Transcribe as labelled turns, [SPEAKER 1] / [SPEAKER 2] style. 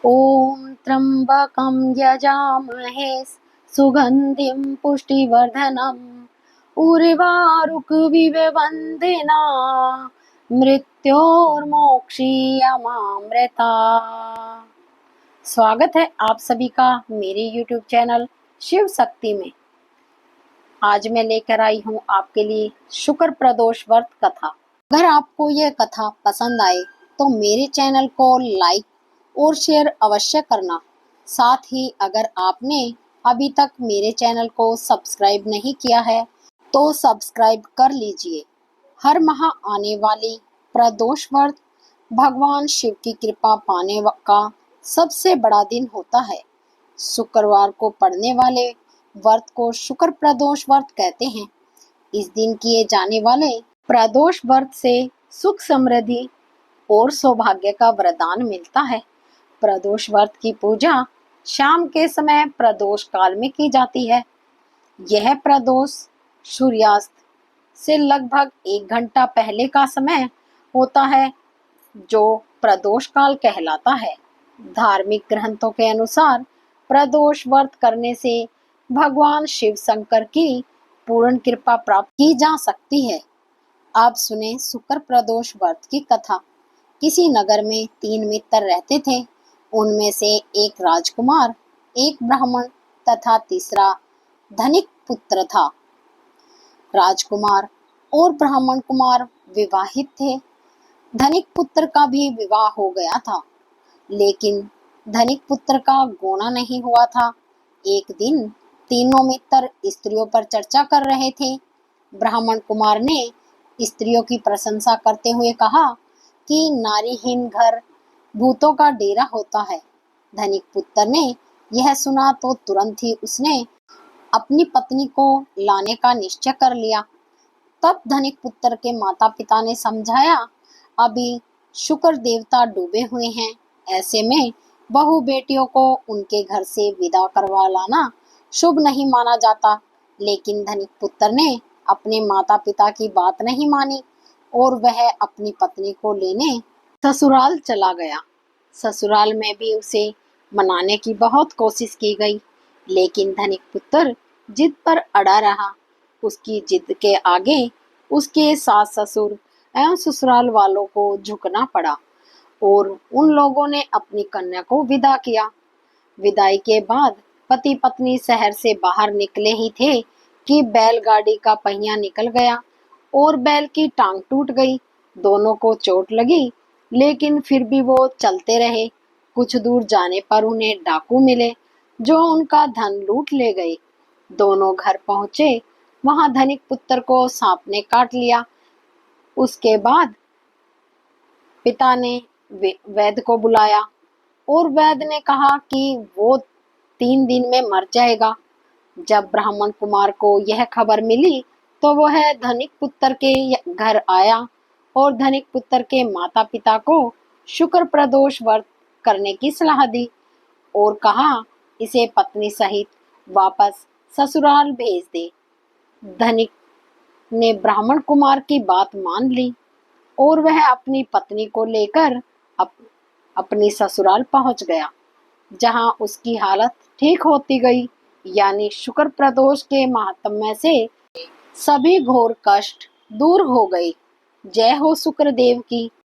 [SPEAKER 1] ॐ त्र्यम्बकं यजामहे सुगन्धिं पुष्टिवर्धनम् उर्वारुकमिव बन्धनान् मृत्योर्मोक्षीयमामृता। स्वागत है आप सभी का मेरे YouTube चैनल शिव शक्ति में। आज मैं लेकर आई हूँ आपके लिए शुक्र प्रदोष व्रत कथा। अगर आपको यह कथा पसंद आए तो मेरे चैनल को लाइक और शेयर अवश्य करना। साथ ही अगर आपने अभी तक मेरे चैनल को सब्सक्राइब नहीं किया है तो सब्सक्राइब कर लीजिए। हर माह आने वाली प्रदोष व्रत भगवान शिव की कृपा पाने का सबसे बड़ा दिन होता है। शुक्रवार को पड़ने वाले व्रत को शुक्र प्रदोष व्रत कहते हैं। इस दिन किए जाने वाले प्रदोष व्रत से सुख समृद्धि और सौभाग्य का वरदान मिलता है। प्रदोष व्रत की पूजा शाम के समय प्रदोष काल में की जाती है। यह प्रदोष सूर्यास्त से लगभग 1 घंटा पहले का समय होता है, जो प्रदोष काल कहलाता है। धार्मिक ग्रंथों के अनुसार प्रदोष व्रत करने से भगवान शिव शंकर की पूर्ण कृपा प्राप्त की जा सकती है। आप सुने शुक्र प्रदोष व्रत की कथा। किसी नगर में 3 मित्र रहते थे। उनमें से एक राजकुमार, एक ब्राह्मण तथा तीसरा धनिक पुत्र था। राजकुमार और ब्राह्मण कुमार विवाहित थे। धनिक पुत्र का भी विवाह हो गया था, लेकिन धनिक पुत्र का गोना नहीं हुआ था। एक दिन तीनों मित्र स्त्रियों पर चर्चा कर रहे थे। ब्राह्मण कुमार ने स्त्रियों की प्रशंसा करते हुए कहा कि नारीहीन घर भूतों का डेरा होता है। धनिक पुत्र ने यह सुना तो तुरंत ही उसने अपनी पत्नी को लाने का निश्चय कर लिया। तब धनिक पुत्र के माता पिता ने समझाया, अभी शुक्र देवता डूबे हुए हैं, ऐसे में बहू बेटियों को उनके घर से विदा करवा लाना शुभ नहीं माना जाता। लेकिन धनिक पुत्र ने अपने माता पिता की बात नहीं मानी और वह अपनी पत्नी को लेने ससुराल चला गया। ससुराल में भी उसे मनाने की बहुत कोशिश की गई, लेकिन धनिक पुत्र जिद पर अड़ा रहा। उसकी जिद के आगे उसके सास ससुर एवं ससुराल वालों को झुकना पड़ा और उन लोगों ने अपनी कन्या को विदा किया। विदाई के बाद पति पत्नी शहर से बाहर निकले ही थे कि बैलगाड़ी का पहिया निकल गया और बैल की टांग टूट गई। दोनों को चोट लगी, लेकिन फिर भी वो चलते रहे। कुछ दूर जाने पर उन्हें डाकू मिले, जो उनका धन लूट ले गए। दोनों घर पहुंचे। वहां धनिक पुत्र को सांप ने काट लिया। उसके बाद पिता ने वैद्य को बुलाया और वैद्य ने कहा कि वो 3 दिन में मर जाएगा। जब ब्राह्मण कुमार को यह खबर मिली तो वह धनिक पुत्र के घर आया और धनिक पुत्र के माता पिता को शुक्र प्रदोष व्रत करने की सलाह दी और कहा, इसे पत्नी सहित वापस ससुराल भेज दे। धनिक ने ब्राह्मण कुमार की बात मान ली और वह अपनी पत्नी को लेकर अपनी ससुराल पहुंच गया, जहां उसकी हालत ठीक होती गई। यानी शुक्र प्रदोष के महात्म्य से सभी घोर कष्ट दूर हो गए। जय हो शुक्र देव की।